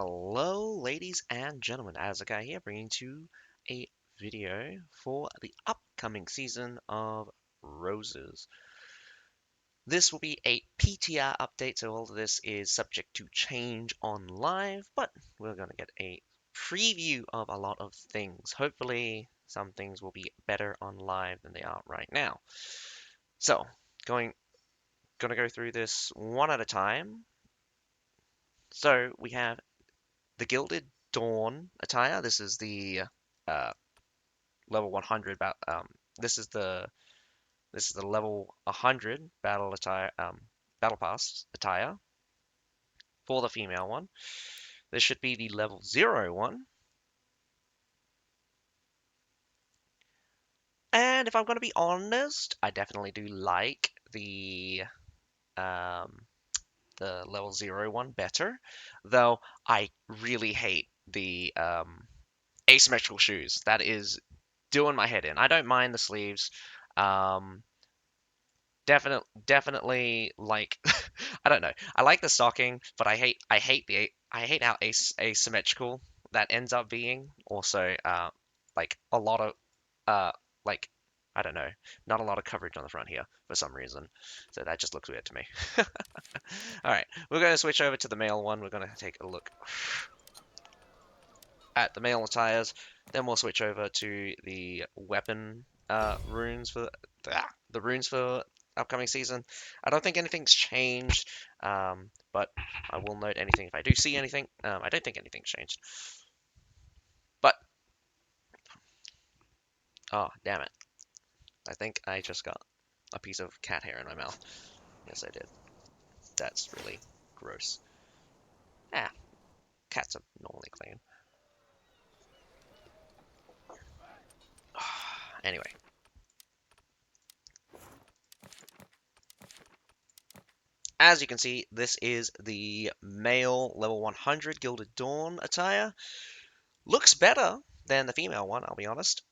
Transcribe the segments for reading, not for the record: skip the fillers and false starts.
Hello, ladies and gentlemen, Azakai here, bringing to a video for the upcoming season of Roses. This will be a PTR update, so all of this is subject to change on live, but we're going to get a preview of a lot of things. Hopefully, some things will be better on live than they are right now. So, going to go through this one at a time. So, we have the Gilded Dawn attire. This is the uh, level 100 this is the level 100 battle attire battle pass attire for the female one. This should be the level 0 one. And if I'm going to be honest, I definitely do like um, the level 0 one better, though I really hate the asymmetrical shoes. That is doing my head in. I don't mind the sleeves. Um, definitely like I don't know. I like the stocking, but I hate how asymmetrical that ends up being. Also, like a lot of uh like I don't know, not a lot of coverage on the front here for some reason. So that just looks weird to me. All right, we're going to switch over to the male one. We're going to take a look at the male attires. Then we'll switch over to the weapon runes for the runes for upcoming season. I don't think anything's changed, but I will note anything if I do see anything. I don't think anything's changed. But oh damn it! I think I just got a piece of cat hair in my mouth. Yes, I did. That's really gross. Ah, cats are normally clean. Anyway, as you can see, this is the male level 100 Gilded Dawn attire. Looks better than the female one, I'll be honest.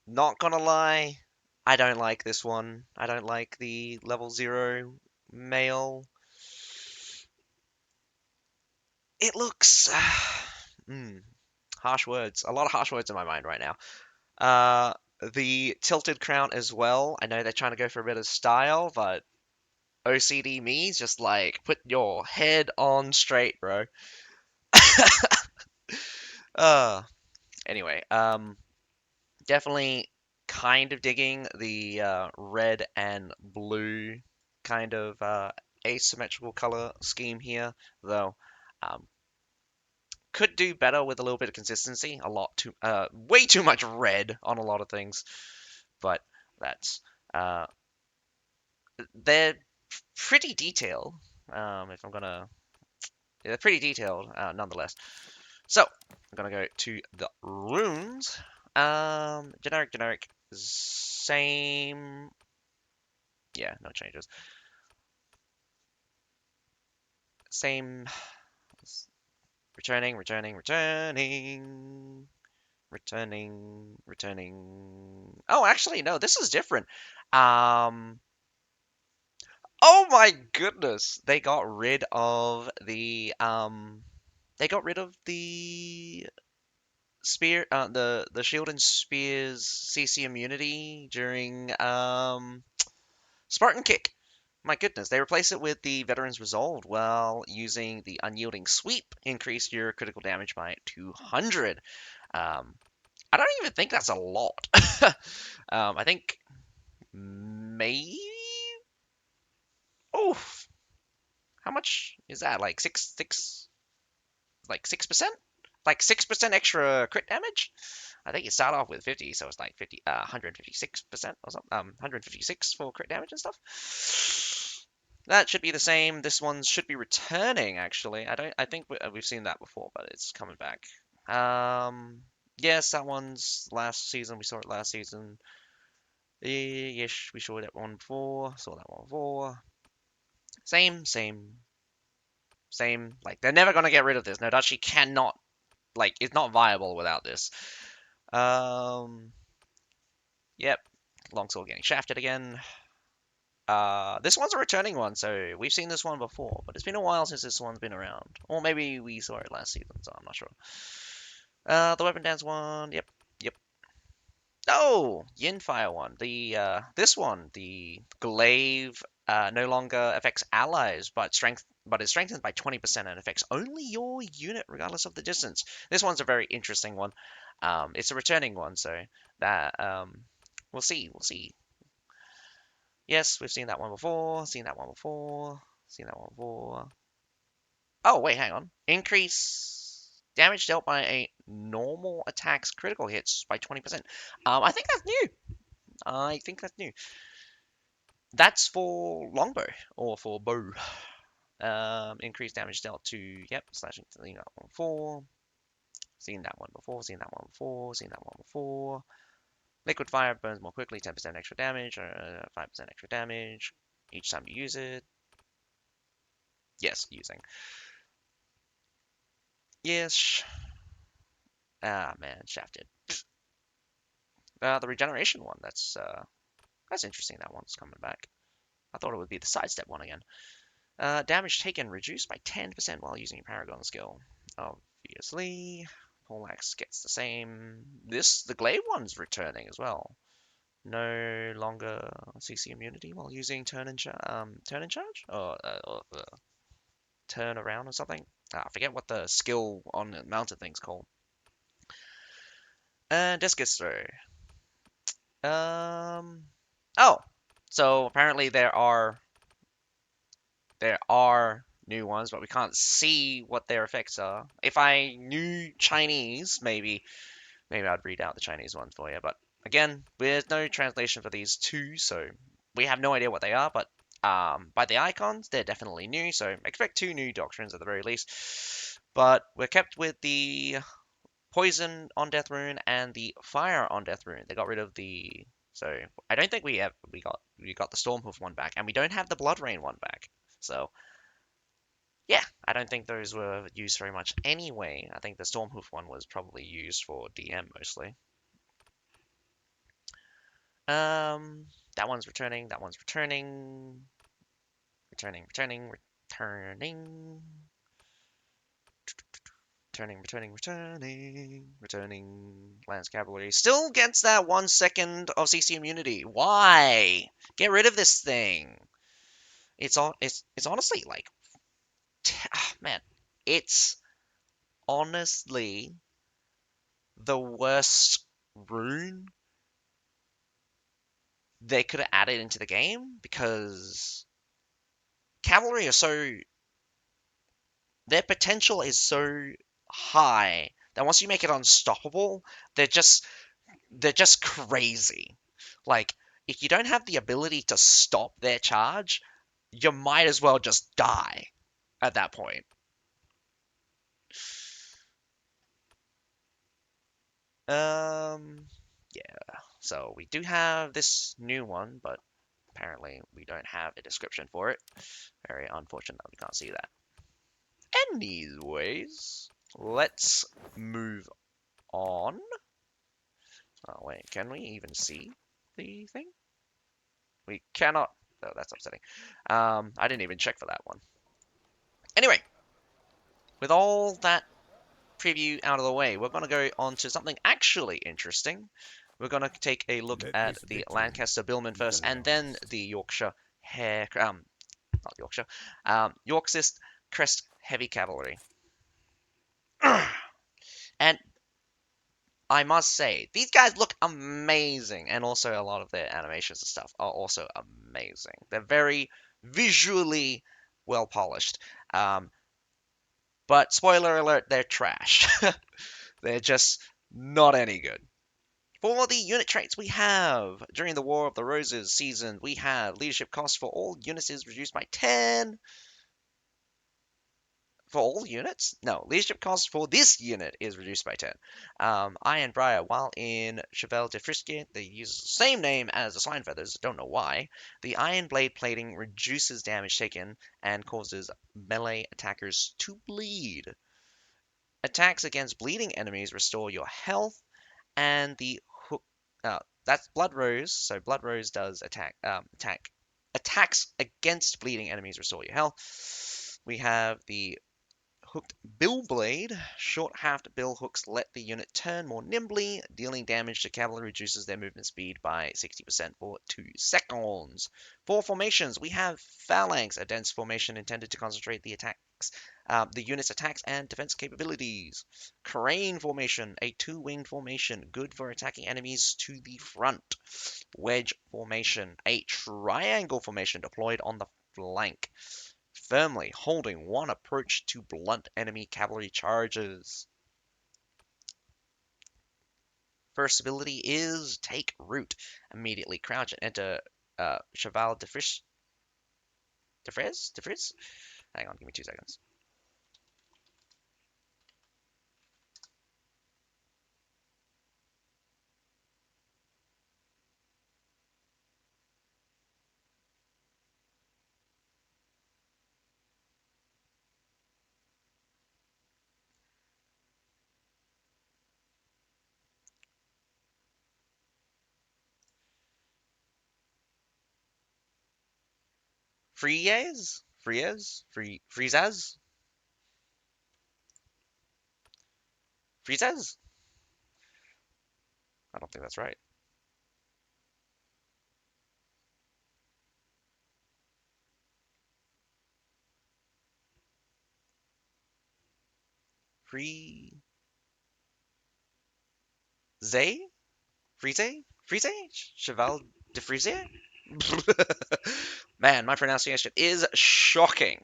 Not gonna lie, I don't like this one. I don't like the level 0 male. It looks... harsh words. A lot of harsh words in my mind right now. Uh, the tilted crown as well. I know they're trying to go for a bit of style, but OCD me is just like, put your head on straight, bro. Uh, anyway, definitely kind of digging the red and blue kind of asymmetrical color scheme here, though. Um, could do better with a little bit of consistency. Way too much red on a lot of things, but that's uh, they're pretty detailed. If I'm gonna, yeah, they're pretty detailed nonetheless. So I'm gonna go to the runes. Generic, same. Yeah, no changes. Same. Returning. Oh, actually, no, this is different. Um, oh my goodness, they got rid of the spear, the shield and spears CC immunity during Spartan kick. My goodness, they replace it with the Veteran's Resolved while using the Unyielding Sweep, increase your critical damage by 200. Um, I don't even think that's a lot. I think maybe. Oh, how much is that? Like 6%? Like 6% extra crit damage? I think you start off with 50, so it's like 156% or something. 156 for crit damage and stuff. That should be the same. This one should be returning, actually. I think we've seen that before, but it's coming back. Yes, that one's last season. We saw it last season. Yes, we saw that one before. Saw that one before. Same. Like, they're never gonna get rid of this. Nodachi cannot, like, it's not viable without this. Yep. Longsword getting shafted again. This one's a returning one, so we've seen this one before, but it's been a while since this one's been around. Or maybe we saw it last season, so I'm not sure. The weapon dance one, yep, yep. Oh, Yin Fire one. This one, the glaive, no longer affects allies, but is strengthened by 20% and affects only your unit, regardless of the distance. This one's a very interesting one. It's a returning one, so that we'll see, we'll see. Yes, we've seen that one before, seen that one before, seen that one before. Oh, wait, hang on. Increase damage dealt by a normal attack's critical hits by 20%. I think that's new. I think that's new. That's for longbow or for bow. Increased damage dealt to, yep, slashing, seen that one before. Seen that one before, seen that one before, seen that one before. Liquid fire burns more quickly, 10% extra damage, 5% extra damage each time you use it. Yes, using. Yes. Ah, man, shafted. The regeneration one, that's interesting. That one's coming back. I thought it would be the sidestep one again. Damage taken reduced by 10% while using your Paragon skill. Obviously, Poleaxe gets the same. The Glaive one's returning as well. No longer CC immunity while using turn in charge or turn around or something. I forget what the skill on the mounted thing's called. And discus throw. Oh, so apparently there are new ones, but we can't see what their effects are. If I knew Chinese, maybe I'd read out the Chinese ones for you. But again, there's no translation for these two, so we have no idea what they are. But by the icons, they're definitely new, so expect 2 new doctrines at the very least. But we're kept with the poison on Death Rune and the fire on Death Rune. They got rid of the so I don't think we got the Stormhoof one back, and we don't have the Blood Rain one back. So yeah, I don't think those were used very much anyway. I think the Stormhoof one was probably used for DM mostly. That one's returning. That one's returning. Returning. Lance Cavalry still gets that 1 second of CC immunity. Why? Get rid of this thing. It's honestly like, man, it's honestly the worst rune they could have added into the game because Cavalry are their potential is so high that once you make it unstoppable, they're just crazy. Like, if you don't have the ability to stop their charge, you might as well just die at that point. Yeah. So we do have this new one, but apparently we don't have a description for it. Very unfortunate that we can't see that. Anyways, let's move on. Oh, wait, can we even see the thing? We cannot. Oh, that's upsetting. I didn't even check for that one. Anyway, with all that preview out of the way, we're going to go on to something actually interesting. We're going to take a look at the Lancaster Billman first, and then the Yorkshire not Yorkshire, Yorkshire Crest Heavy Cavalry. And I must say, these guys look amazing, and also a lot of their animations and stuff are also amazing. They're very visually well polished. But spoiler alert, they're trash. They're just not any good. For the unit traits we have, during the War of the Roses season, we have leadership cost for all units is reduced by 10. For all units? No, leadership cost for this unit is reduced by 10. Iron Briar, while in Cheval de Frisque, they use the same name as the Swine Feathers, don't know why. The Iron Blade plating reduces damage taken and causes melee attackers to bleed. Attacks against bleeding enemies restore your health, and the hook. That's Blood Rose, so Blood Rose does attack attacks against bleeding enemies restore your health. We have the hooked bill blade. Short-haft bill hooks let the unit turn more nimbly. Dealing damage to cavalry reduces their movement speed by 60% for 2 seconds. For formations, we have phalanx, a dense formation intended to concentrate the unit's attacks and defense capabilities. Crane formation, a two-winged formation, good for attacking enemies to the front. Wedge formation, a triangle formation deployed on the flank, firmly holding one approach to blunt enemy cavalry charges. First ability is Take Root. Immediately crouch and enter Cheval de Frise. De Frise? De Frise? Hang on, give me 2 seconds. Frieze? Frieze? Friezes? Friezes? I don't think that's right. Frieze? Frieze? Frieze? Cheval de Frieze? Man, my pronunciation is shocking.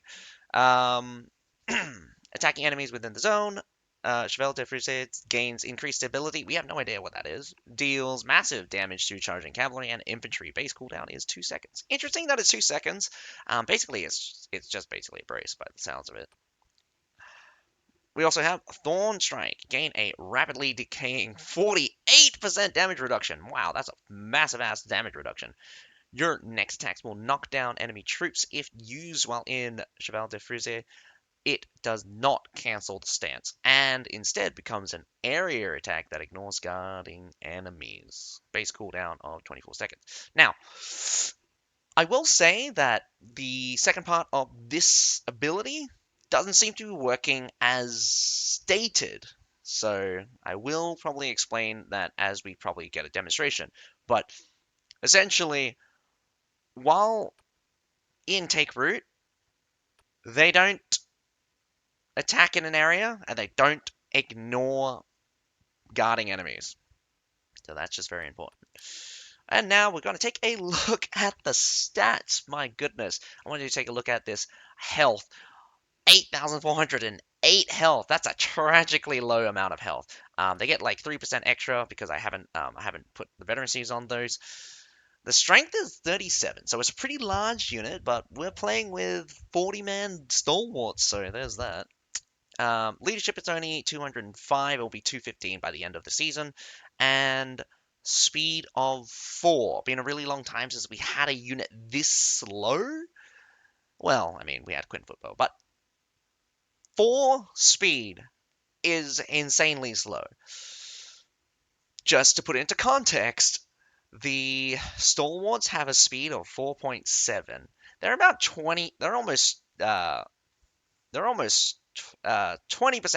Um, attacking enemies within the zone. Cheval de Frise gains increased ability. We have no idea what that is. Deals massive damage to charging cavalry and infantry. Base cooldown is 2 seconds. Interesting that it's 2 seconds. Basically, it's just basically a brace by the sounds of it. We also have Thorn Strike. Gain a rapidly decaying 48% damage reduction. Wow, that's a massive ass damage reduction. Your next attacks will knock down enemy troops if used while in Cheval de Frise. It does not cancel the stance and instead becomes an area attack that ignores guarding enemies. Base cooldown of 24 seconds. Now, I will say that the second part of this ability doesn't seem to be working as stated. So I will probably explain that as we probably get a demonstration. But essentially, while in Take Root, they don't attack in an area and they don't ignore guarding enemies. So that's just very important. And now we're going to take a look at the stats. My goodness. I want you to take a look at this health. 8,408 health. That's a tragically low amount of health. They get like 3% extra because I haven't put the veterancies on those. The strength is 37, so it's a pretty large unit, but we're playing with 40-man stalwarts, so there's that. Leadership is only 205. It will be 215 by the end of the season. And speed of 4. Been a really long time since we had a unit this slow. Well, I mean, we had Quinn Football, but 4 speed is insanely slow. Just to put it into context, the Stalwarts have a speed of 4.7. They're about 20. They're almost 20%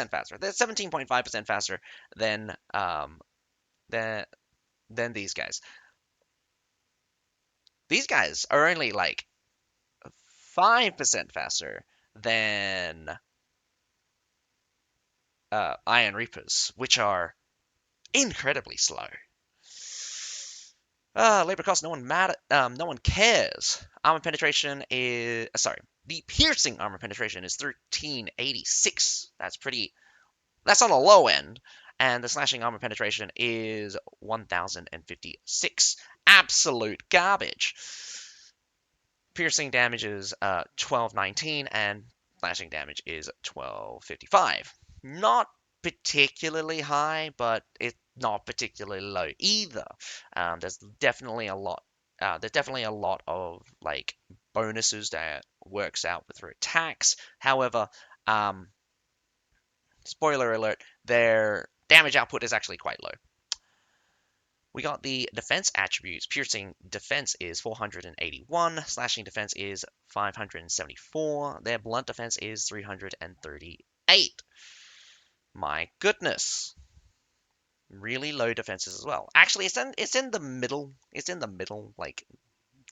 faster. They're 17.5% faster than than than these guys. These guys are only like 5% faster than Iron Reapers, which are incredibly slow. Labor cost, no one cares. Armor penetration is the piercing armor penetration is 1386. That's on the low end. And the slashing armor penetration is 1056. Absolute garbage. Piercing damage is 1219 and slashing damage is 1255. Not particularly high, but it's not particularly low either. There's definitely a lot. There's definitely a lot of like bonuses that works out with her attacks. However, spoiler alert, their damage output is actually quite low. We got the defense attributes. Piercing defense is 481. Slashing defense is 574. Their blunt defense is 338. My goodness. Really low defenses as well. Actually, it's in the middle. It's in the middle, like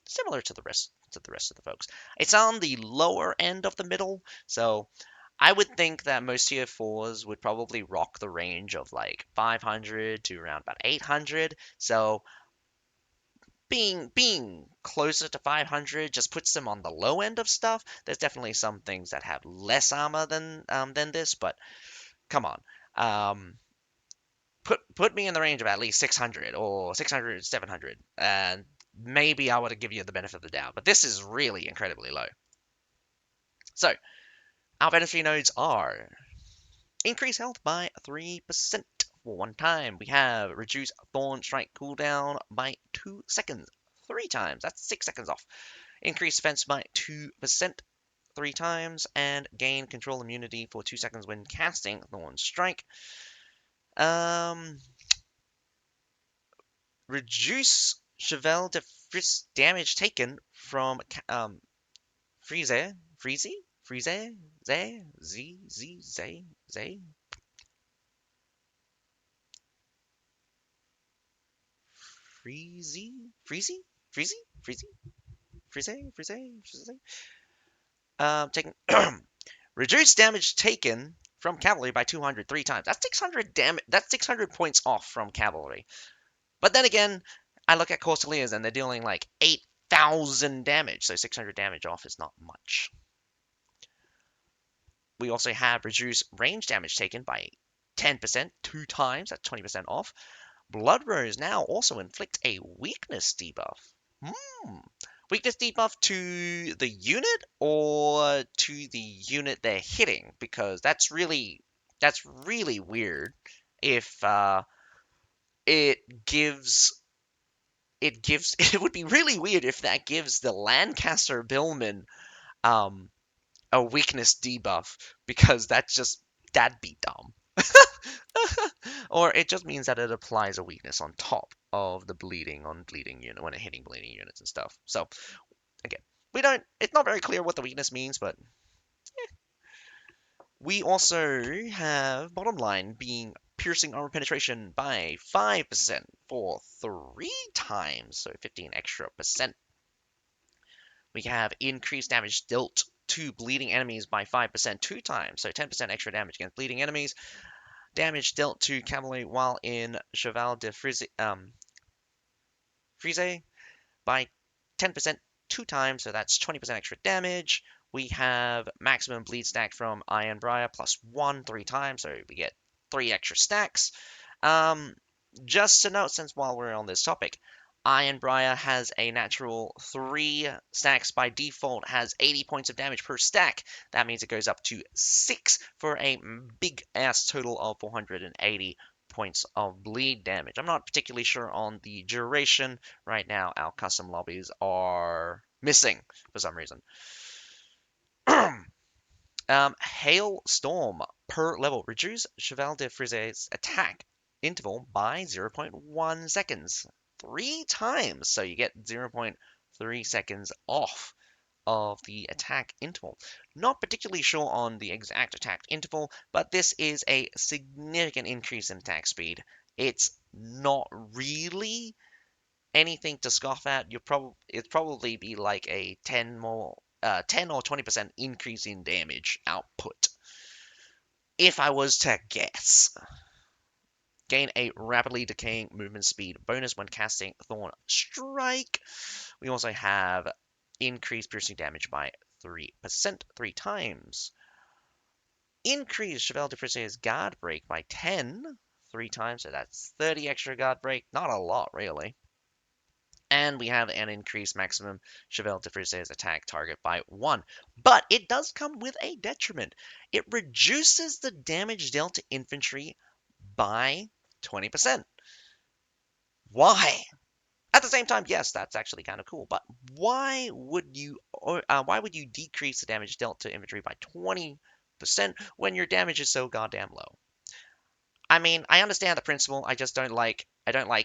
similar to the rest of the folks. It's on the lower end of the middle, so I would think that most tier 4s would probably rock the range of like 500 to around about 800. So being closer to 500 just puts them on the low end of stuff. There's definitely some things that have less armor than this, but come on. Put me in the range of at least 600 or 600, 700, and maybe I would give you the benefit of the doubt. But this is really incredibly low. So our benefit nodes are increase health by 3% for one time. We have reduce Thorn Strike cooldown by 2 seconds 3 times. That's 6 seconds off. Increase defense by 2% 3 times, and gain control immunity for 2 seconds when casting Thorn Strike. Reduce Cheval de Frise damage taken from Freeze, Freezy, Freeze, Zay, Z, Z, Zay, Zay. Freezy, Freezy, Freezy, Freezy, Freeze, Freeze, Freeze. Taking reduce damage taken from Cavalry by 200 3 times. That's 600 damage. That's 600 points off from Cavalry. But then again, I look at Corsaliers and they're dealing like 8,000 damage, so 600 damage off is not much. We also have reduced range damage taken by 10% 2 times, that's 20% off. Blood Rose now also inflicts a weakness debuff. Weakness debuff to the unit or to the unit they're hitting, because that's really weird if it would be really weird if that gives the Lancaster Billman a weakness debuff, because that'd be dumb. Or it just means that it applies a weakness on top of the bleeding unit when it hitting bleeding units and stuff. So again, it's not very clear what the weakness means, but we also have bottom line being piercing armor penetration by 5% for 3 times, so 15 extra percent. We have increased damage dealt to bleeding enemies by 5% 2 times, so 10% extra damage against bleeding enemies. Damage dealt to Cavalry while in Cheval de Frise by 10% 2 times, so that's 20% extra damage. We have maximum bleed stack from Iron Briar plus 1 3 times, so we get 3 extra stacks. Just to note, since while we're on this topic, Iron Briar has a natural 3 stacks by default, has 80 points of damage per stack. That means it goes up to 6 for a big ass total of 480 points of bleed damage. I'm not particularly sure on the duration. Right now, our custom lobbies are missing for some reason. Hailstorm per level. Reduce Cheval de Frise's attack interval by 0.1 seconds 3 times, so you get 0.3 seconds off of the attack interval. Not particularly sure on the exact attack interval, but this is a significant increase in attack speed. It's not really anything to scoff at. It'd probably be like a 10 or 20% increase in damage output, if I was to guess. Gain a rapidly decaying movement speed bonus when casting Thorn Strike. We also have increased piercing damage by 3% 3 times. Increase Cheval de Frise's guard break by 3 times, so that's 30 extra guard break. Not a lot, really. And we have an increased maximum Cheval de Frise's attack target by 1. But it does come with a detriment. It reduces the damage dealt to infantry by 20%. Why? At the same time, yes, that's actually kind of cool, but why would you decrease the damage dealt to infantry by 20% when your damage is so goddamn low? I mean, I understand the principle, I don't like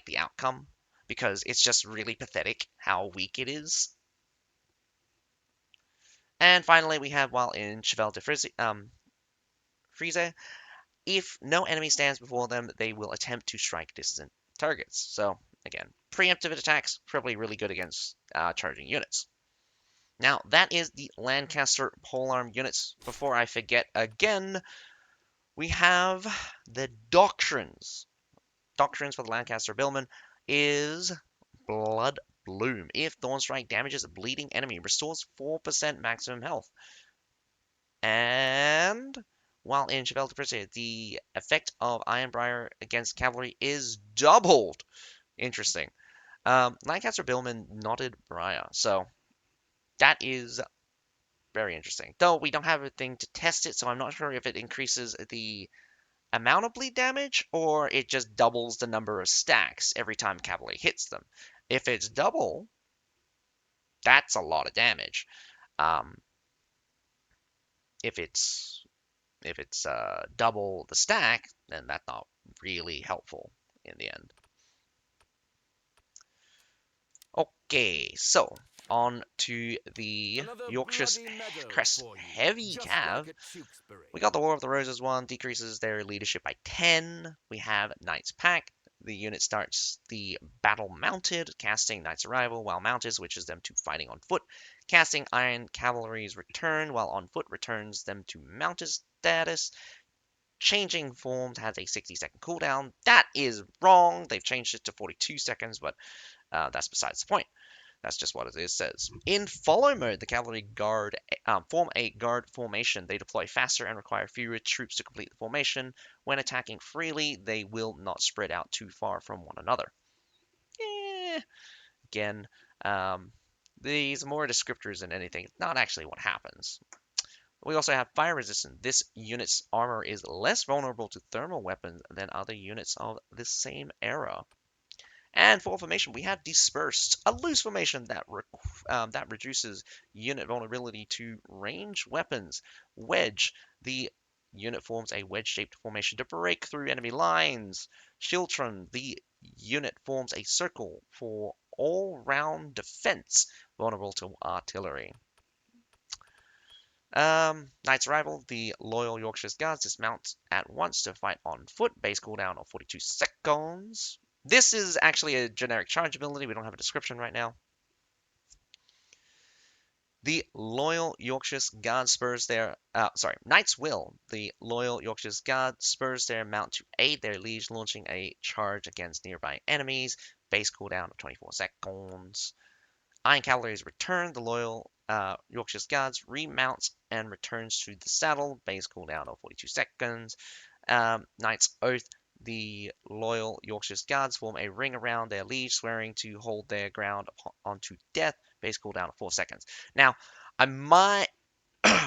the outcome. because it's just really pathetic how weak it is. And finally, we have while in Cheval de Frise, if no enemy stands before them, they will attempt to strike distant targets. So again, preemptive attacks, probably really good against charging units. Now, that is the Lancaster polearm units. Before I forget again, we have the doctrines. Doctrines for the Lancaster Billman is Blood Bloom. If Thorn Strike damages a bleeding enemy, restores 4% maximum health. And while in Cheval de Frise, the effect of Ironbriar against Cavalry is doubled. Interesting. Lancaster Billman knotted Briar, so that is very interesting. Though we don't have a thing to test it, so I'm not sure if it increases the amount of bleed damage or it just doubles the number of stacks every time cavalry hits them. If it's double, that's a lot of damage. Um, if it's double the stack, then that's not really helpful in the end. Okay, so on to the Yorkshire's Crest Heavy Cav. We got the War of the Roses one, decreases their leadership by 10. We have Knight's Pack. The unit starts the battle mounted, casting Knight's Arrival while mounted, switches them to fighting on foot. Casting Iron Cavalry's Return while on foot returns them to mounted status. Changing forms has a 60-second cooldown. That is wrong. They've changed it to 42 seconds, but that's besides the point. That's just what it says. In follow mode, the cavalry guard form a guard formation. They deploy faster and require fewer troops to complete the formation. When attacking freely, they will not spread out too far from one another. Again, these are more descriptors than anything. It's not actually what happens. We also have fire resistant. This unit's armor is less vulnerable to thermal weapons than other units of the same era. And for formation, we have Dispersed, a loose formation that reduces unit vulnerability to ranged weapons. Wedge, the unit forms a wedge-shaped formation to break through enemy lines. Schiltron, the unit forms a circle for all-round defense, vulnerable to artillery. Knight's Arrival, the loyal Yorkshire's Guards dismount at once to fight on foot, base cooldown of 42 seconds. This is actually a generic charge ability. We don't have a description right now. The loyal Yorkshire's Guard spurs their Knight's Will. The loyal Yorkshire's Guard spurs their mount to aid their liege, launching a charge against nearby enemies. Base cooldown of 24 seconds. Iron Cavalry's Return. The loyal Yorkshire's Guards remounts and returns to the saddle. Base cooldown of 42 seconds. Knight's Oath. The loyal Yorkshire's Guards form a ring around their liege, swearing to hold their ground onto death. Base cooldown of 4 seconds. Now, I might...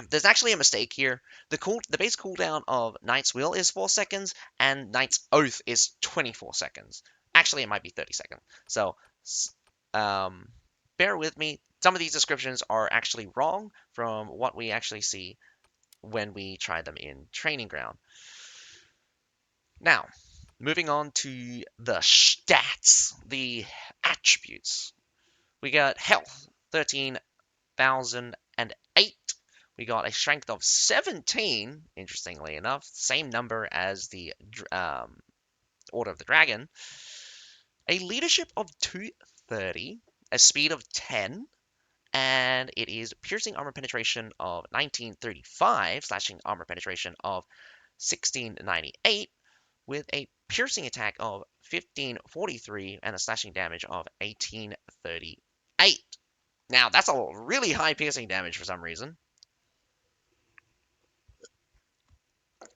There's actually a mistake here. The base cooldown of Knight's Will is 4 seconds, and Knight's Oath is 24 seconds. Actually, it might be 30 seconds. So, bear with me. Some of these descriptions are actually wrong from what we actually see when we try them in Training Ground. Now, moving on to the stats, the attributes. We got health, 13,008. We got a strength of 17, interestingly enough, same number as the Order of the Dragon. A leadership of 230, a speed of 10, and it is piercing armor penetration of 1935, slashing armor penetration of 1698, with a piercing attack of 1543 and a slashing damage of 1838. Now, that's a really high piercing damage for some reason.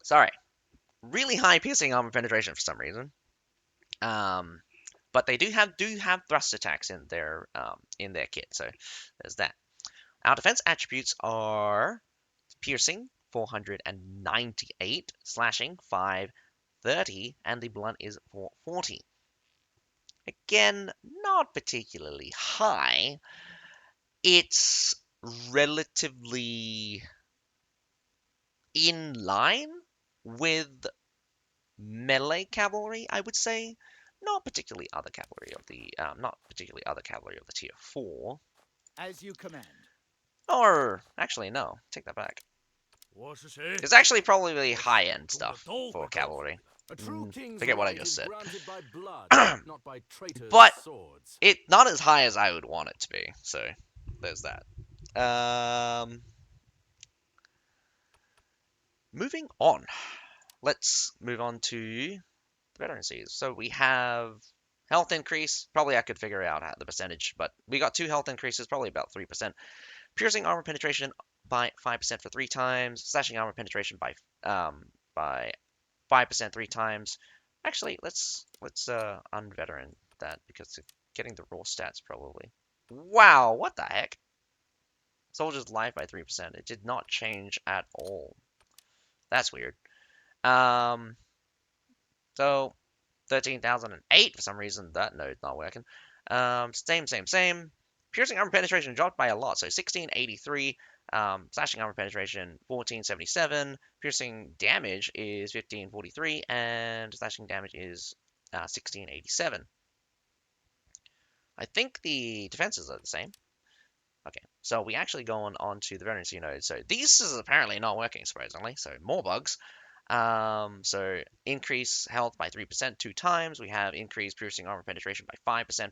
Sorry. Really high piercing armor penetration for some reason. But they do have thrust attacks in their kit, so there's that. Our defense attributes are piercing 498, slashing 530, and the blunt is 440. Again, not particularly high. It's relatively in line with melee cavalry, I would say. not particularly other cavalry of the tier 4. As you command. Or actually, no, take that back. It's actually probably high-end stuff for cavalry. A true king's Forget what I right just is said. granted by blood, not by traitors' But swords. it's not as high as I would want it to be. So there's that. Moving on. Let's move on to the veterancies. So we have health increase. Probably I could figure out the percentage, but we got 2 health increases, probably about 3%. Piercing armor penetration by 5% for 3 times. Slashing armor penetration by 5% 3 times. Actually, let's unveteran that because getting the raw stats probably. Wow, what the heck? Soldier's life by 3%. It did not change at all. That's weird. So 13,008 for some reason. That node's not working. Same. Piercing armor penetration dropped by a lot. So 1683. Slashing armor penetration 1477. Piercing damage is 1543, and slashing damage is 1687. I think the defenses are the same. Okay, so we actually go on to the veterancy node. So this is apparently not working, surprisingly. So more bugs. So increase health by 3% 2 times. We have increased piercing armor penetration by 5%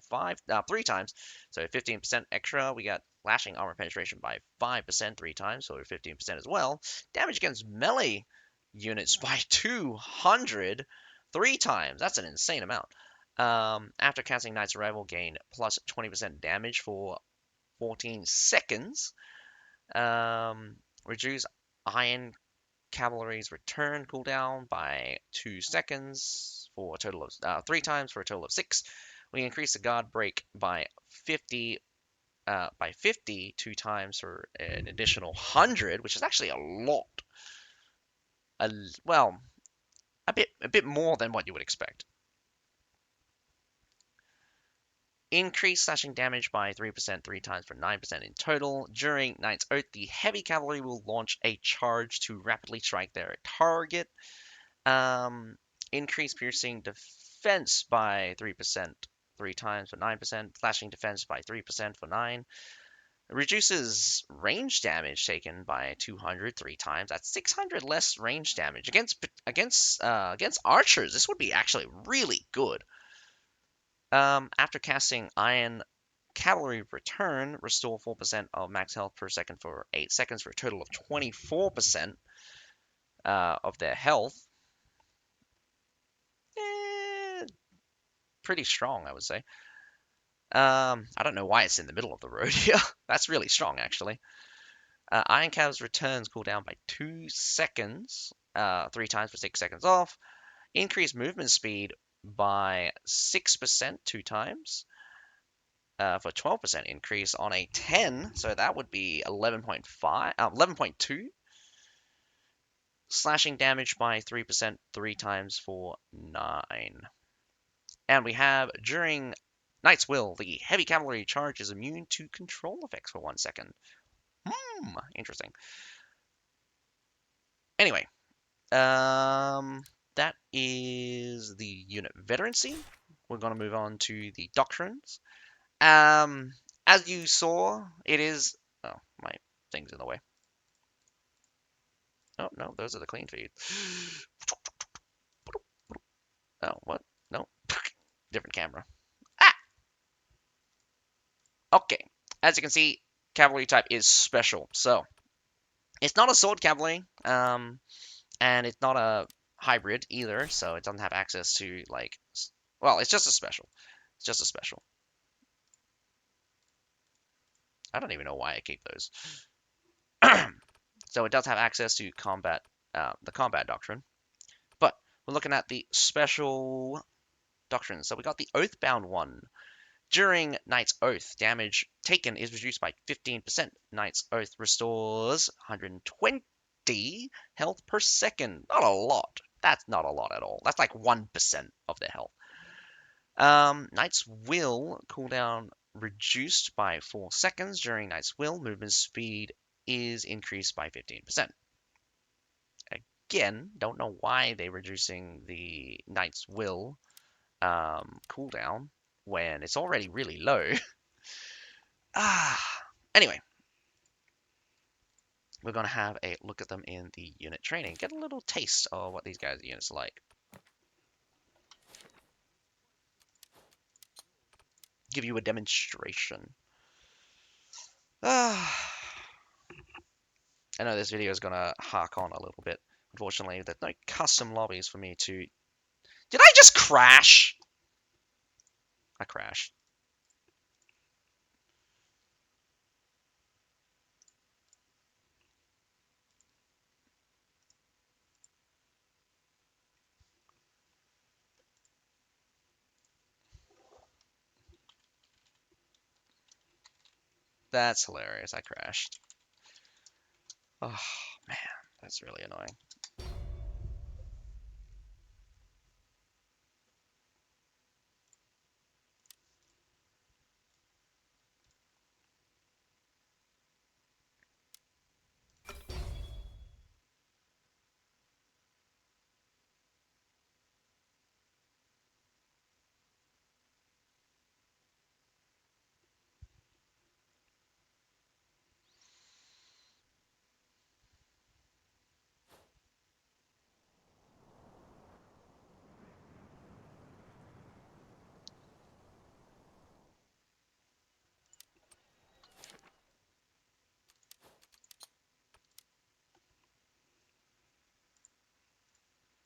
3 times. So 15% extra. We got lashing armor penetration by 5% 3 times, so 15% as well. Damage against melee units by 200 3 times. That's an insane amount. After casting Knight's Arrival, gain plus 20% damage for 14 seconds. Reduce Iron Cavalry's return cooldown by 2 seconds for a total of 3 times for a total of 6. We increase the guard break by 50 2 times for an additional 100, which is actually a lot. Well, a bit more than what you would expect. Increase slashing damage by 3% 3 times for 9% in total. During Knight's Oath, the heavy cavalry will launch a charge to rapidly strike their target. Increase piercing defense by 3% 3 times for 9%. Slashing defense by 3% for 9. Reduces range damage taken by 200 3 times. That's 600 less range damage against archers. This would be actually really good. After casting Iron Cavalry Return, restore 4% of max health per second for 8 seconds for a total of 24% of their health. Pretty strong, I would say. I don't know why it's in the middle of the road here. That's really strong, actually. Iron Cav's returns cool down by 2 seconds, 3 times for 6 seconds off. Increase movement speed by 6% 2 times for 12% increase on a 10. So that would be 11.2. Slashing damage by 3% 3 times for 9. And we have, during Knight's Will, the heavy cavalry charge is immune to control effects for 1 second. Interesting. Anyway, that is the unit veterancy. We're going to move on to the doctrines. As you saw, it is... Oh, my thing's in the way. Oh, no, those are the clean feed. Oh, what? No. Different camera. Ah! Okay. As you can see, cavalry type is special. So, it's not a sword cavalry, and it's not a hybrid either, so it doesn't have access to, like... Well, it's just a special. It's just a special. I don't even know why I keep those. So it does have access to combat, the combat doctrine. But we're looking at the special doctrines. So we got the Oathbound one. During Knight's Oath, damage taken is reduced by 15%. Knight's Oath restores 120 health per second. Not a lot. That's not a lot at all. That's like 1% of their health. Knight's Will cooldown reduced by 4 seconds. During Knight's Will, movement speed is increased by 15%. Again, don't know why they're reducing the Knight's Will cooldown when it's already really low. Anyway, we're going to have a look at them in the unit training. Get a little taste of what these guys' units are like. Give you a demonstration. I know this video is going to hark on a little bit. Unfortunately, there's no custom lobbies for me to... Did I just crash? I crashed. That's hilarious. I crashed. Oh, man. That's really annoying.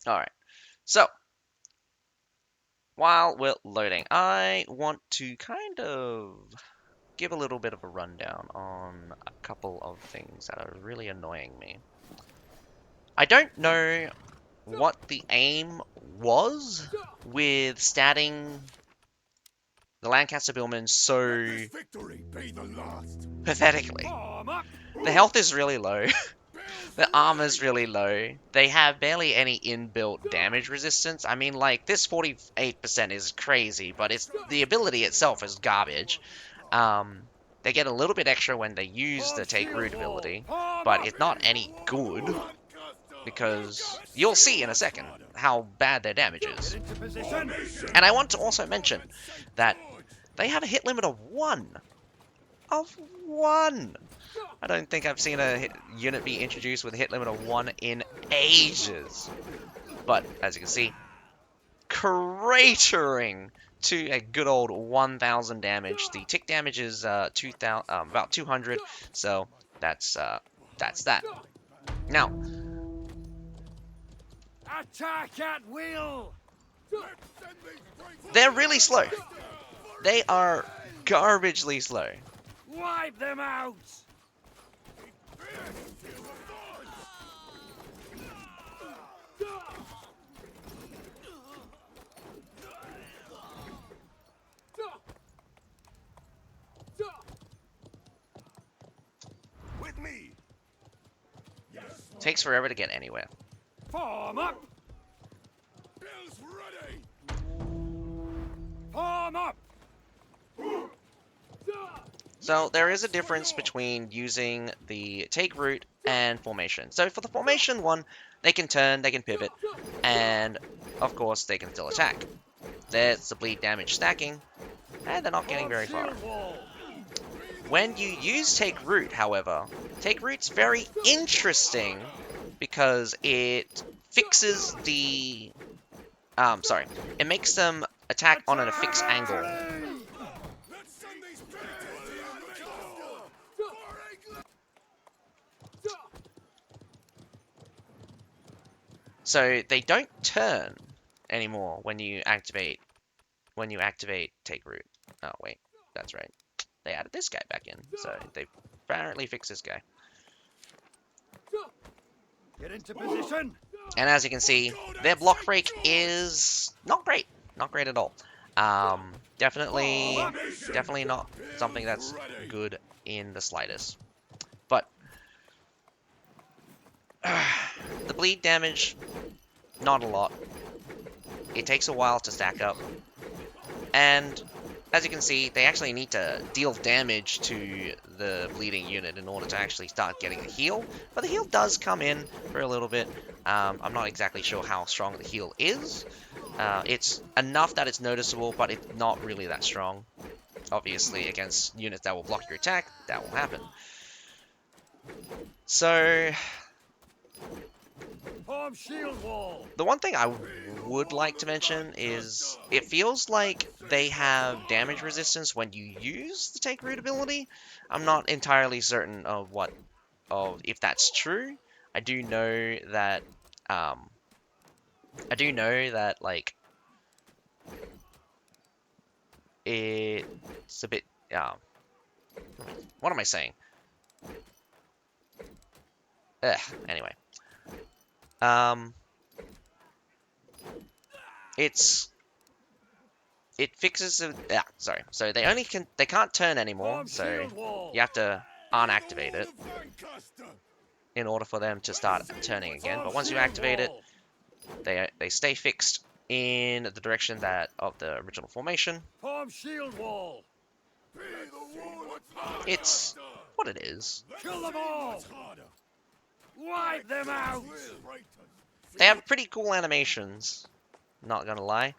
Alright. So, while we're loading, I want to kind of give a little bit of a rundown on a couple of things that are really annoying me. I don't know what the aim was with statting the Lancaster Billman so pathetically. The health is really low. The armor's really low. They have barely any inbuilt damage resistance. I mean, like, this 48% is crazy, but it's the ability itself is garbage. They get a little bit extra when they use the Take Root ability, but it's not any good, because you'll see in a second how bad their damage is. And I want to also mention that they have a hit limit of 1. Of 1! I don't think I've seen a unit be introduced with a hit limit of 1 in ages. But, as you can see, cratering to a good old 1,000 damage. The tick damage is about 200, so that's that. Now, Attack at will. they're really slow. They are garbagely slow. Wipe them out. With me. Takes forever to get anywhere. Form up. Bill's ready. Form up. So there is a difference between using the take route and formation. So for the formation one, they can turn, they can pivot, and of course they can still attack. There's the bleed damage stacking, and they're not getting very far. When you use take route, however, take route's very interesting because it fixes the it makes them attack on a fixed angle. So they don't turn anymore when you activate take route. Oh wait, that's right. They added this guy back in, so they apparently fixed this guy. Get into position. And as you can see, their block break is not great at all. Definitely not something that's good in the slightest. But the bleed damage, not a lot. It takes a while to stack up. And as you can see, they actually need to deal damage to the bleeding unit in order to actually start getting the heal. But the heal does come in for a little bit. I'm not exactly sure how strong the heal is. It's enough that it's noticeable, but it's not really that strong. Obviously, against units that will block your attack, that will happen. So, Form shield wall. the one thing I would like to mention is it feels like they have damage resistance when you use the Take Root ability. I'm not entirely certain of if that's true. I do know that like it's a bit what am I saying? Anyway. Um it fixes it. Yeah, sorry. So they can't turn anymore, Form so shield wall. you have to unactivate it Lancaster. in order for them to start turning again. But once you activate it, they stay fixed in the direction of the original formation. Form shield wall. Be the wall of It's what it is. Kill them all. Wipe them out. They have pretty cool animations. Not gonna lie.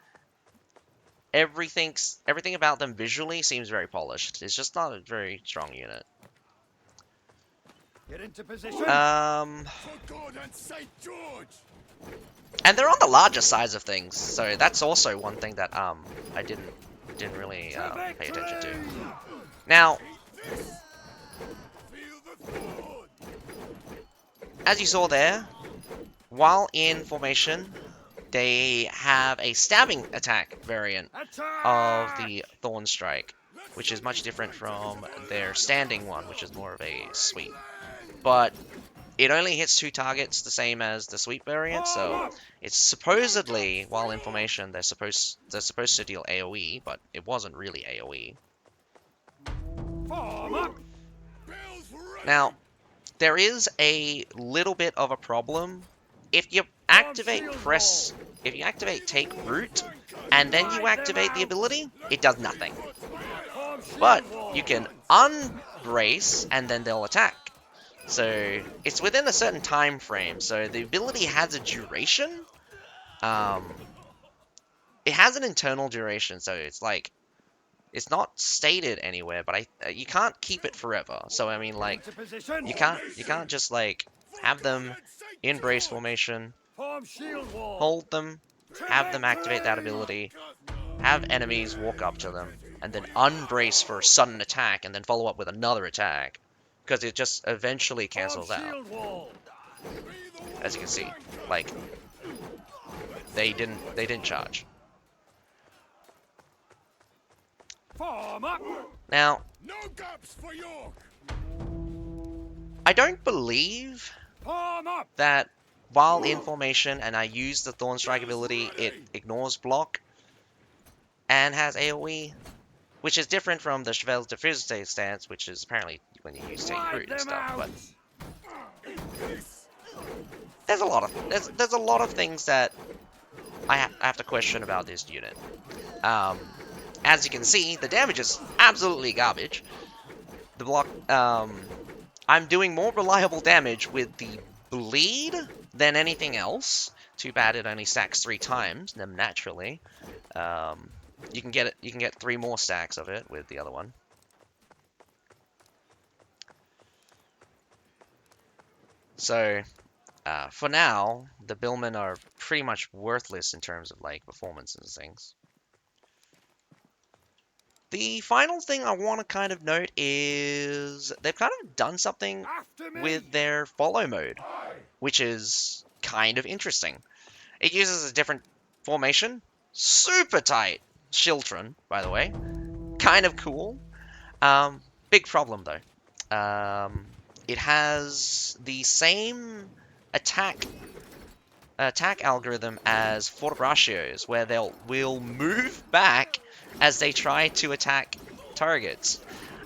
Everything about them visually seems very polished. It's just not a very strong unit. Get into position. For God and St. George. And they're on the larger size of things, so that's also one thing that I didn't really pay attention to. Now, Feel the thorn. as you saw there, while in formation, they have a stabbing attack variant Attack. of the Thorn Strike, which is much different from their standing one, which is more of a sweep. But it only hits 2 targets, the same as the sweep variant, so it's supposedly, while in formation, they're supposed to deal AoE, but it wasn't really AoE. Form up. Bill's ready. Now, there is a little bit of a problem. If you activate Take Root, and then you activate the ability, it does nothing. Form shield But wall. you can unbrace, and then they'll attack. So it's within a certain time frame. So the ability has a duration. It has an internal duration, so it's like it's not stated anywhere, but you can't keep it forever. So I mean, like, Into position. you can't just like have them in brace formation, Form shield wall. hold them, have them activate that ability, have enemies walk up to them, and then unbrace for a sudden attack, and then follow up with another attack, because it just eventually cancels Form out. shield wall. As you can see, like they didn't charge. Form up. Now, No gaps for York. I don't believe Form up. that while in formation and I use the Thorn Strike ability, it ignores block and has AoE, which is different from the Chevelle de Frise stance, which is apparently when you use Take Wipe Root and them stuff. out. But there's a lot of things that I have to question about this unit. As you can see, the damage is absolutely garbage. The block, I'm doing more reliable damage with the bleed than anything else. Too bad it only stacks 3 times, naturally. You can get 3 more stacks of it with the other one. So, for now, the Billman are pretty much worthless in terms of like performance and things. The final thing I want to kind of note is they've kind of done something After me. with their follow mode, which is kind of interesting. It uses a different formation, super tight Chiltron, by the way, kind of cool. Big problem though. It has the same attack algorithm as Fortebraccios, where will move back as they try to attack targets.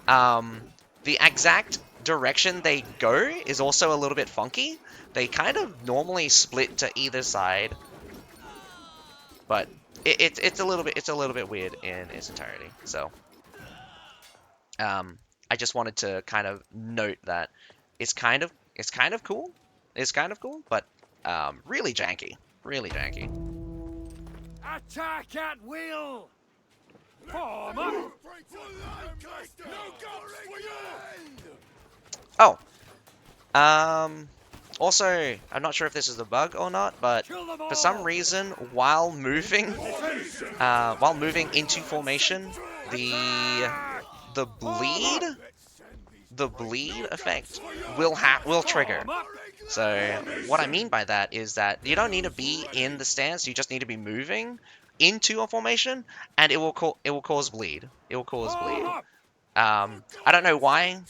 The exact direction they go is also a little bit funky. They kind of normally split to either side, but it's a little bit weird in its entirety. So I just wanted to kind of note that it's kind of cool. It's kind of cool, but really janky, really janky. Attack at will! Form up! For Lancaster! No gaps for York! Oh, also, I'm not sure if this is a bug or not, but Kill them for some all! reason, while moving into formation, the bleed the bleed effect will trigger. Form up! So what I mean by that is that you don't need to be in the stance, you just need to be moving into a formation, and it will cause bleed. It will cause bleed. Form up! I don't know why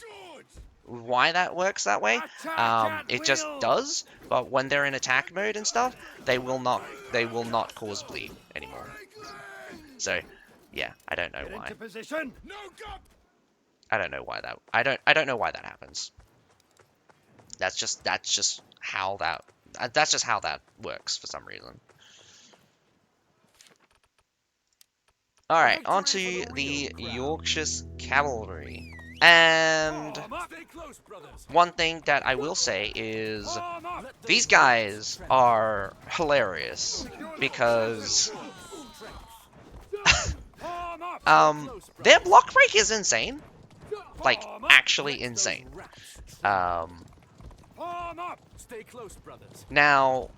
George! that works that way. Attack at It just will! does, but when they're in attack mode and stuff, they will not cause bleed anymore. So yeah, I don't know Get why. into position! No gap! I don't know why that I don't know why that happens. That's just how that works for some reason. All right, onto the Yorkshire's cavalry. And Form up! Stay close, brothers! one thing that I will say is Form up! these guys are hilarious because Form up! their block break is insane, like Form up! actually insane. Form up! Stay close, brothers. Now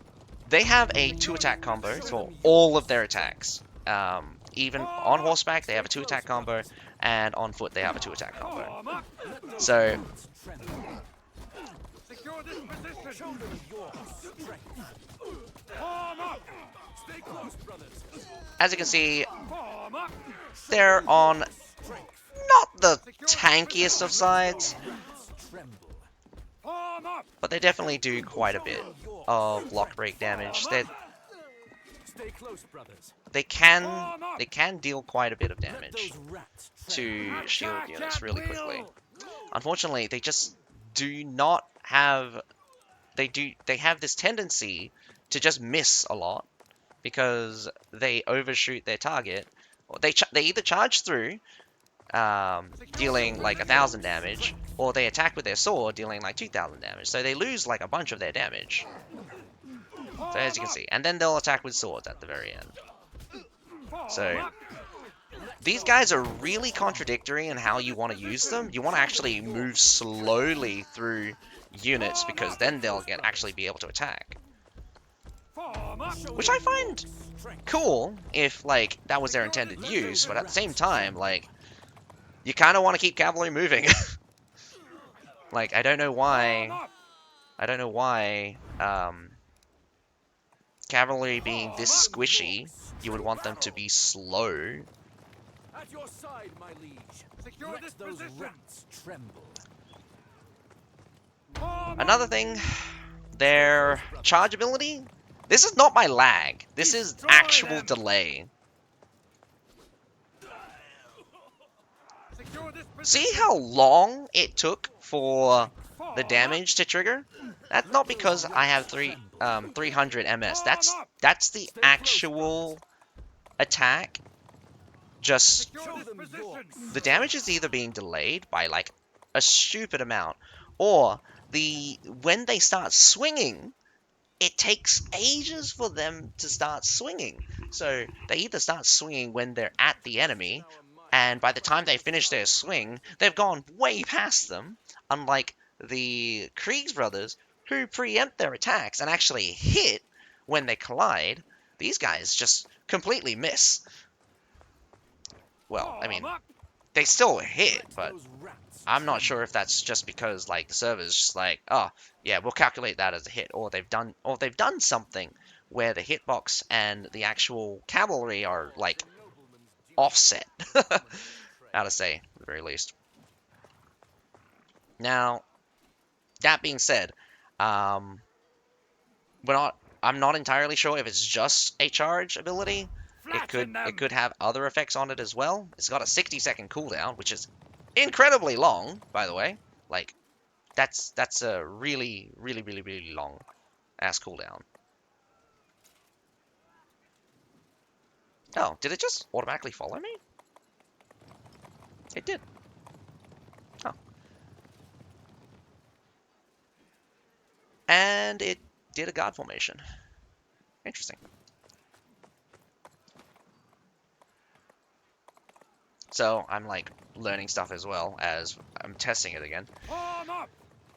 they have a 2-attack combo for all of their attacks. Even on horseback, they have a 2-attack combo, and on foot, they have a 2-attack combo. Form up! So, Secure this position! Form up! Stay close, brothers. as you can see, Form up! they're on not the tankiest of sides, Form up! but they definitely do quite a bit of block break damage. Stay close, brothers. They can deal quite a bit of damage to shield units really quickly. Unfortunately, they just do not have they have this tendency to just miss a lot because they overshoot their target. Or they either charge through, dealing like 1,000 damage, or they attack with their sword, dealing like 2,000 damage. So they lose like a bunch of their damage. So as you can see, and then they'll attack with swords at the very end. So these guys are really contradictory in how you want to use them. You want to actually move slowly through units because then they'll actually be able to attack. Which I find cool if like that was their intended use, but at the same time, like you kind of want to keep cavalry moving. Like I don't know why cavalry being this squishy, you would want them to be slow. At your side, my liege. Secure Let this those position! rats tremble. Another thing, their charge ability. This is not my lag. This is actual delay. Secure this See position! how long it took for the damage to trigger? That's not because I have 300 MS. That's the actual attack. Just Secure this position! the damage is either being delayed by like a stupid amount, or when they start swinging, it takes ages for them to start swinging. So they either start swinging when they're at the enemy, and by the time they finish their swing, they've gone way past them, unlike the Kriegs brothers, who preempt their attacks and actually hit when they collide. These guys just completely miss. Well, I mean, they still hit, but I'm not sure if that's just because like the server's just like, oh yeah, we'll calculate that as a hit, or they've done something where the hitbox and the actual cavalry are like offset. How to say, at the very least. Now, that being said, I'm not entirely sure if it's just a charge ability. It could have other effects on it as well. It's got a 60-second cooldown, which is incredibly long, by the way. Like, that's a really long ass cooldown. Oh, did it just automatically follow me? It did. Oh. And it did a guard formation. Interesting. So I'm like learning stuff as well as I'm testing it again. Arm up!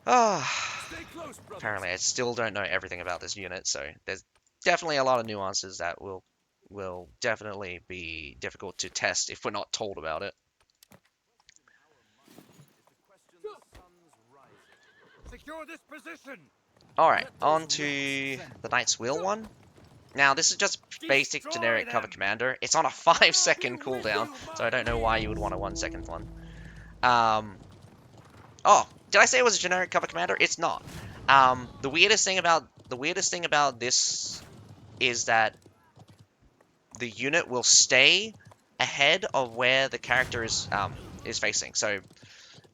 Ah, Stay close, brothers. apparently I still don't know everything about this unit, so there's definitely a lot of nuances that will definitely be difficult to test if we're not told about it. Secure this position! Alright, on to the Knight's Wheel one. Now, this is just basic Destroy generic cover them! commander. It's on a 5-second cooldown, so I don't know why you would want a 1-second one. Oh, did I say it was a generic cover commander? It's not. The weirdest thing about this is that the unit will stay ahead of where the character is facing. So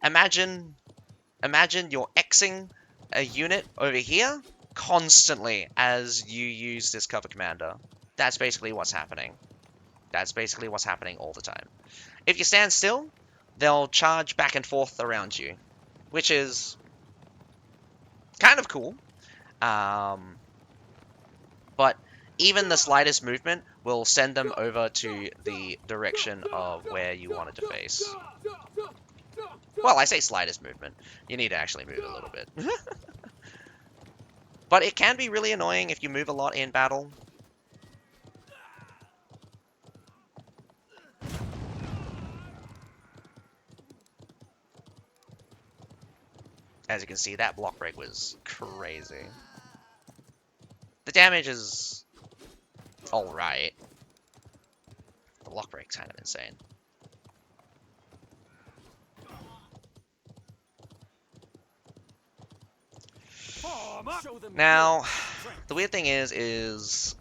imagine you're Xing a unit over here constantly as you use this cover commander. That's basically what's happening. That's basically what's happening all the time. If you stand still, they'll charge back and forth around you, which is kind of cool. But even the slightest movement will send them over to the direction of where you wanted to face. Well, I say slightest movement. You need to actually move a little bit. But it can be really annoying if you move a lot in battle. As you can see, that block break was crazy. The damage is alright. The block break's kind of insane. Now, the weird thing is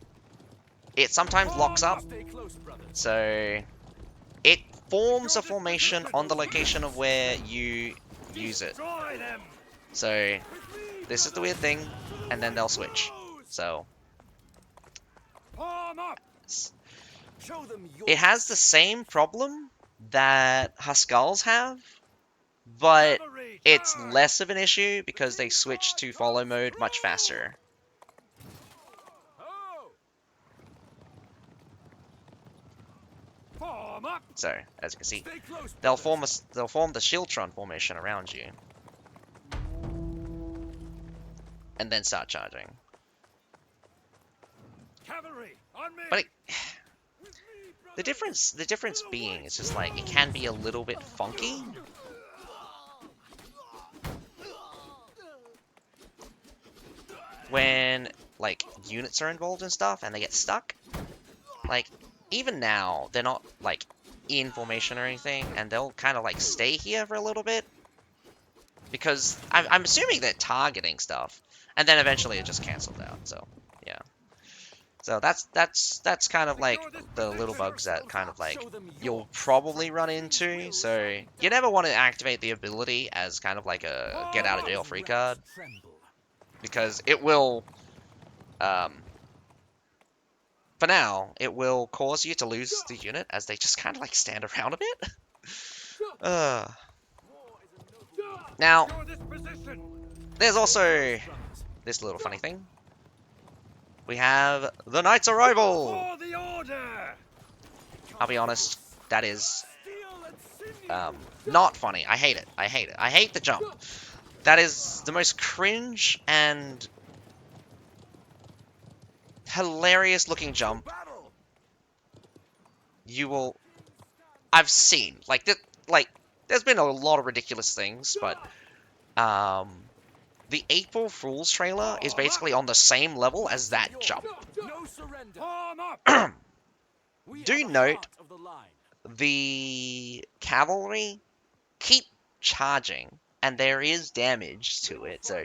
it sometimes locks up, so it forms a formation on the location of where you use it. So this is the weird thing, and then they'll switch. So it has the same problem that Huskarls have, but it's less of an issue because they switch to follow mode much faster. So, as you can see, they'll form the Shieldtron formation around you, and then start charging. Cavalry, on me! But the difference being, it's just like it can be a little bit funky. When like units are involved and stuff and they get stuck. Like even now, they're not like in formation or anything, and they'll kind of like stay here for a little bit because I'm assuming they're targeting stuff, and then eventually it just cancels out. So yeah, so that's kind of like the little bugs that kind of like you'll probably run into. So you never want to activate the ability as kind of like a get out of jail free card, because it will for now, it will cause you to lose the unit as they just kind of like stand around a bit. Now, there's also this little funny thing. We have the Knight's Arrival! I'll be honest, that is not funny. I hate it. I hate it. I hate the jump. That is the most cringe and hilarious looking jump I've seen. Like there's been a lot of ridiculous things, but the April Fool's trailer is basically on the same level as that jump. Do note the Cavalry keep charging, and there is damage to it, so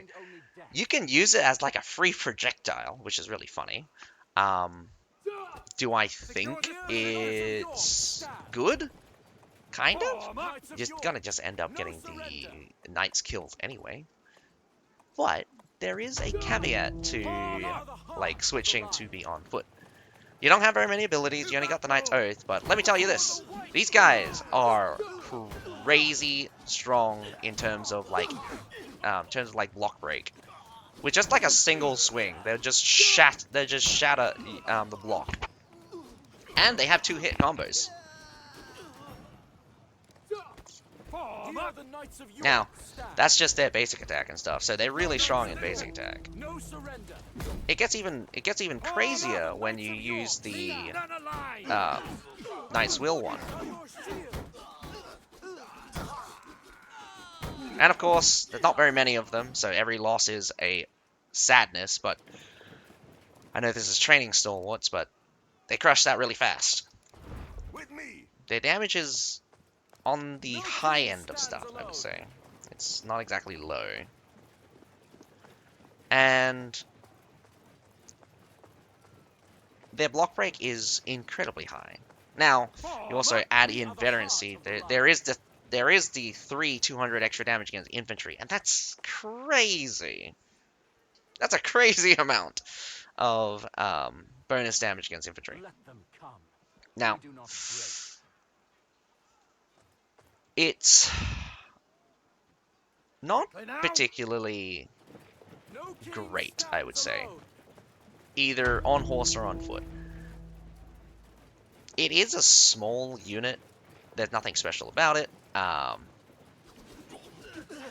you can use it as like a free projectile, which is really funny. Do I think it's good? Kind of? You're gonna just end up getting the knights killed anyway. But there is a caveat to like switching to be on foot. You don't have very many abilities, you only got the Knight's Oath, but let me tell you this. These guys are crazy strong in terms of like block break. With just like a single swing, they just shatter the block. And they have 2-hit combos. The Knights of York Now, stand. that's just their basic attack and stuff, so they're really strong in basic attack. No surrender. It gets even crazier when you use the Knight's Will one. And of course, there's not very many of them, so every loss is a sadness, but I know this is training stalwarts, but they crush that really fast. With me. Their damage is on the high end of stuff, I would say. It's not exactly low. And their block break is incredibly high. Now, you also add in veterancy. There is the 200 extra damage against infantry, and that's crazy. That's a crazy amount of bonus damage against infantry. Let them come. Now, We do not break. it's not Play now. particularly No king great, I would stands say, alone. either on horse or on foot. It is a small unit. There's nothing special about it. Oh,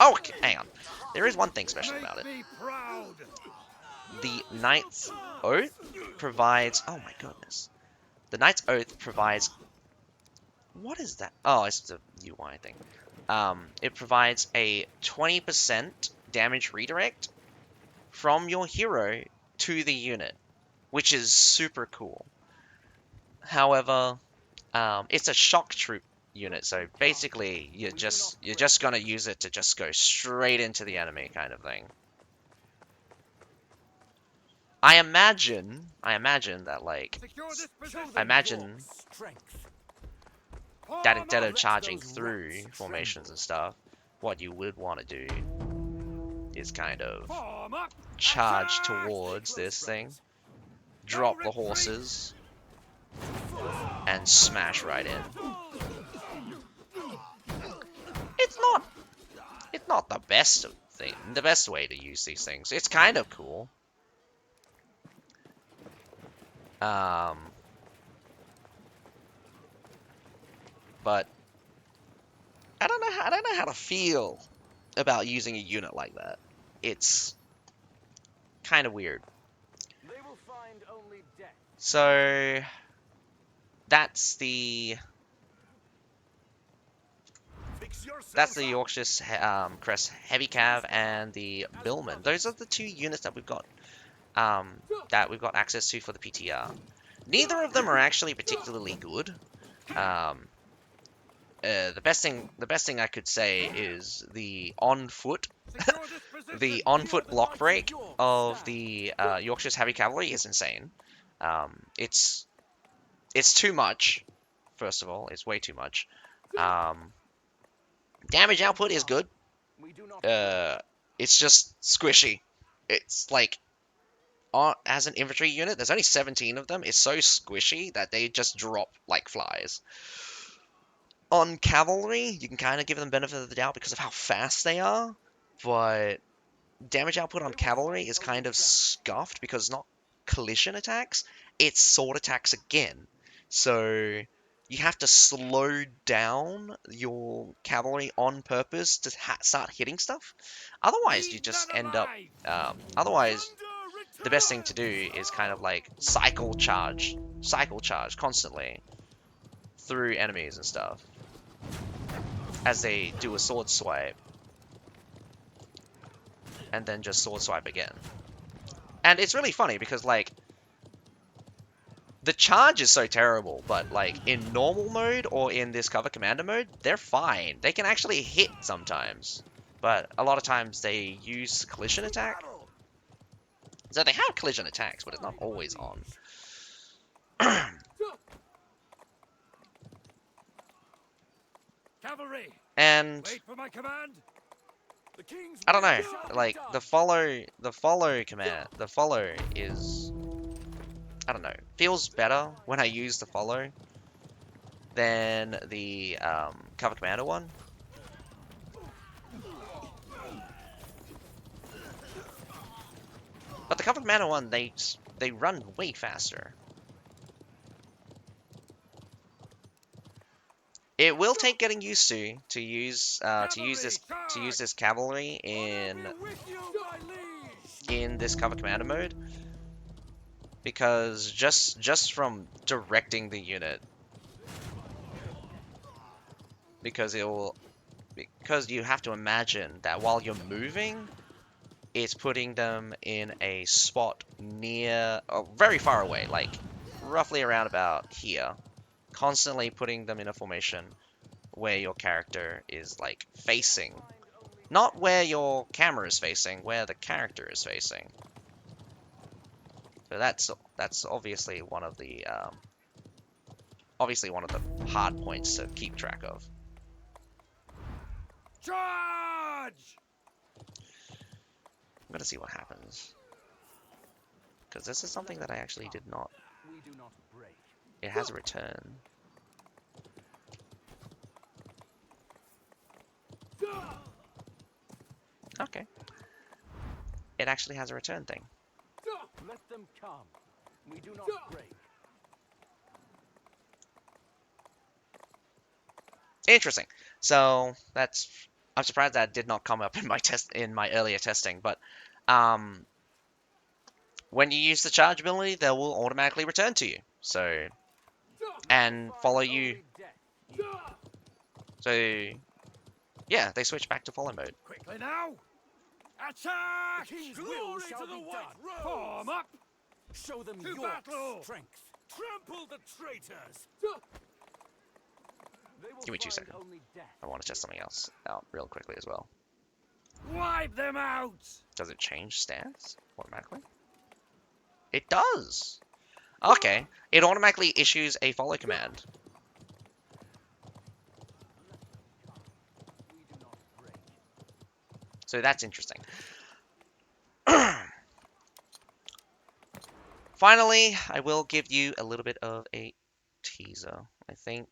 okay, hang on. There is one thing special about it. Make me proud. The Knight's Oath provides... Oh my goodness. The Knight's Oath provides... What is that? Oh, it's the UI thing. It provides a 20% damage redirect from your hero to the unit, which is super cool. However, it's a shock troop unit, so basically you're just gonna use it to just go straight into the enemy kind of thing. I imagine that like Secure this position. I imagine Strength. that instead of Let charging those through rats formations and stuff, what you would want to do is kind of Form up. charge Attack. towards Stay this close, thing, brothers. drop the horses, and smash right in. It's not the best thing, the best way to use these things. It's kind of cool. But I don't know how to feel about using a unit like that. It's kind of weird. They will find only death. So that's the Fix yourself That's the up. Yorkshire Crest Heavy Cav and the Billman. Those are the 2 units that we've got access to for the PTR. Neither of them are actually particularly good. The best thing I could say is the on foot Secure this position. the on foot block break of the Yorkshire's Heavy Cavalry is insane. It's too much. First of all, it's way too much. Damage output is good. We do not It's just squishy. It's like, as an infantry unit, there's only 17 of them. It's so squishy that they just drop like flies. On cavalry, you can kind of give them benefit of the doubt because of how fast they are, but damage output on cavalry is kind of scuffed because it's not collision attacks, it's sword attacks again. So you have to slow down your cavalry on purpose to start hitting stuff. Otherwise, you just end up... otherwise, the best thing to do is kind of like cycle charge constantly through enemies and stuff as they do a sword swipe, and then just sword swipe again. And it's really funny because like the charge is so terrible, but like in normal mode or in this cover commander mode, they're fine. They can actually hit sometimes, but a lot of times they use collision attack. So they have collision attacks, but it's not always on. Cavalry. And Wait for my command. The king's I don't know, will shall be like done. the follow is I don't know, feels better when I use the follow than the cover commander one. But the cover commander one, they run way faster. It will take getting used to use this cavalry in this cover commander mode, because just from directing the unit, because you have to imagine that while you're moving, it's putting them in a spot near, very far away, like roughly around about here, constantly putting them in a formation where your character is like facing, not where your camera is facing, where the character is facing. So that's obviously one of the hard points to keep track of. Charge! I'm gonna see what happens, because this is something that I actually did not. We do not break. It has a return. Okay. It actually has a return thing. Let them come. We do not break. Interesting. So I'm surprised that did not come up in my earlier testing, but when you use the charge ability, they will automatically return to you. So and follow you. So yeah, they switch back to follow mode. Quickly now! Attack! The King's will Glory shall to the be White done. Rose! Form up! Show them To your battle! strength. Trample the traitors! They will Give me 2 find seconds. only death. I want to test something else out real quickly as well. Wipe them out! Does it change stance automatically? It does! Okay. It automatically issues a follow command. We do not break. So that's interesting. Finally, I will give you a little bit of a teaser, I think.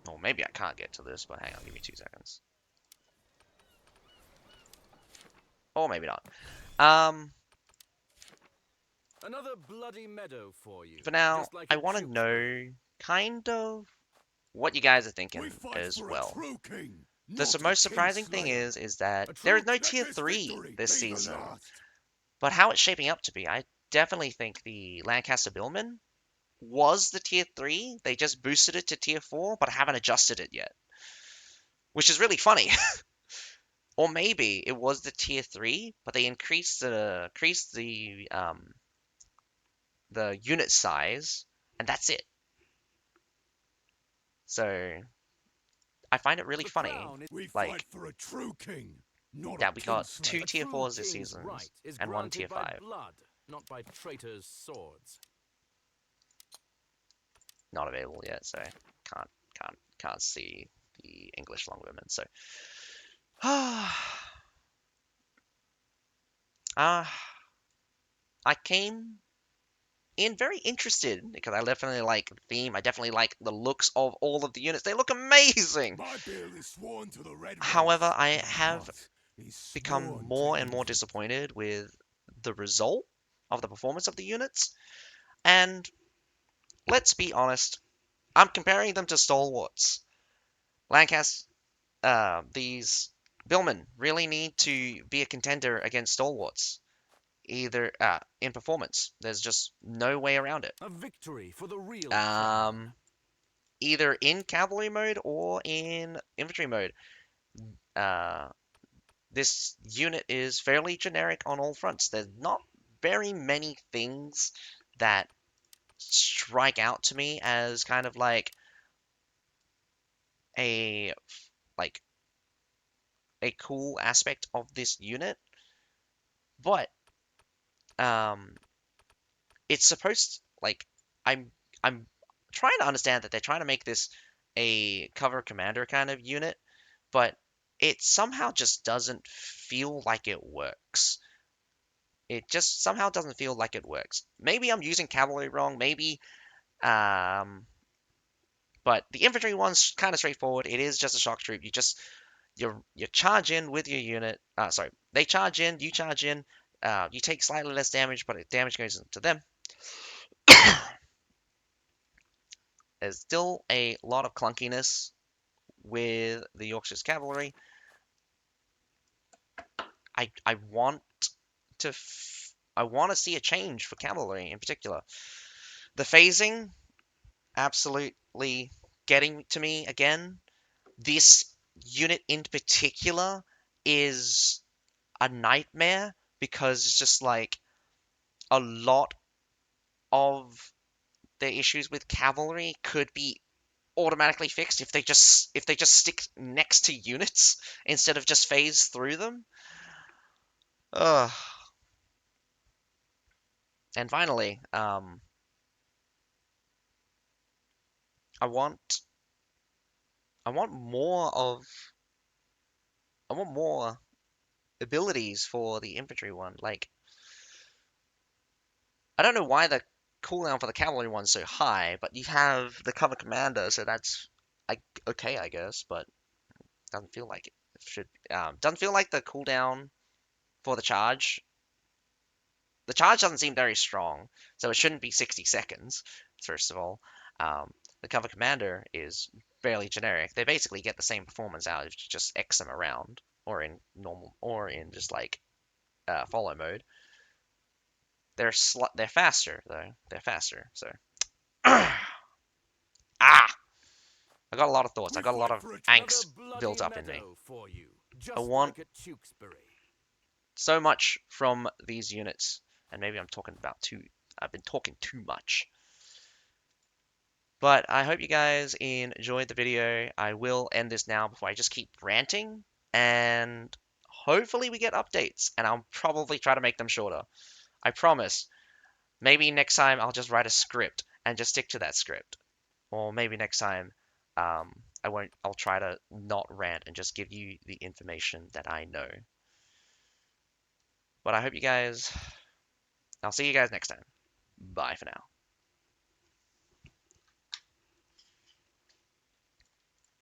Or maybe I can't get to this, but hang on, give me 2 seconds. Or maybe not. Another bloody meadow for you. For now, just like I a want to troop know kind of what you guys are thinking We fight as for well. a true king, The not most a surprising king thing slayer. is that A there true is no let tier this 3 victory this be the season. last. But how it's shaping up to be, I definitely think the Lancaster Billman was the tier 3. They just boosted it to tier 4, but haven't adjusted it yet. Which is really funny. Or maybe it was the tier 3, but they increased the unit size, and that's it. So I find it really The funny, crown is We like, fight for a true king, not that a we king got slayer. 2 a tier true 4s this king's season right is and 1 granted tier by 5. blood, not by traitors' swords. Not available yet, so can't see the English long women. So I came in very interested because I definitely like the theme. I definitely like the looks of all of the units. They look amazing. My bill is sworn to the red However, rose. I My have heart is become sworn more to and more evil. disappointed with the result of the performance of the units. And let's be honest, I'm comparing them to stalwarts. Lancaster, these Billmen really need to be a contender against stalwarts, either in performance. There's just no way around it. A victory for the real crown. Either in cavalry mode or in infantry mode. Uh, this unit is fairly generic on all fronts. There's not very many things that strike out to me as kind of a like a cool aspect of this unit, but um, it's supposed like I'm trying to understand that they're trying to make this a cover commander kind of unit, but it somehow just doesn't feel like it works. It just somehow doesn't feel like it works. Maybe I'm using cavalry wrong, maybe, but the infantry one's kind of straightforward. It is just a shock troop. You charge in with your unit. Sorry, they charge in, you charge in. You take slightly less damage, but the damage goes into them. There's still a lot of clunkiness with the Yorkshire's cavalry. I want to I want to see a change for cavalry in particular. The phasing absolutely getting to me again. This unit in particular is a nightmare because it's just like a lot of the issues with cavalry could be automatically fixed if they just stick next to units instead of just phase through them. Ugh. And finally, I want I want more of I want more abilities for the infantry one. Like, I don't know why the cooldown for the cavalry one's so high, but you have the cover commander, so that's like okay, I guess, but doesn't feel like it should. Doesn't feel like the cooldown for the charge. The charge doesn't seem very strong, so it shouldn't be 60 seconds. First of all, the cover commander is fairly generic. They basically get the same performance out if you just X them around, or in normal, or in just like follow mode. They're faster though. They're faster. So ah, I got a lot of thoughts. I We got a lot fight of for it. Another angst built bloody up in me. meadow for you, I just want like at Tewkesbury. so much from these units, and maybe I'm talking about too. I've been talking too much. But I hope you guys enjoyed the video. I will end this now before I just keep ranting, and hopefully we get updates, and I'll probably try to make them shorter. I promise. Maybe next time I'll just write a script and just stick to that script. Or maybe next time I won't. I'll try to not rant and just give you the information that I know. But I hope you guys. I'll see you guys next time. Bye for now.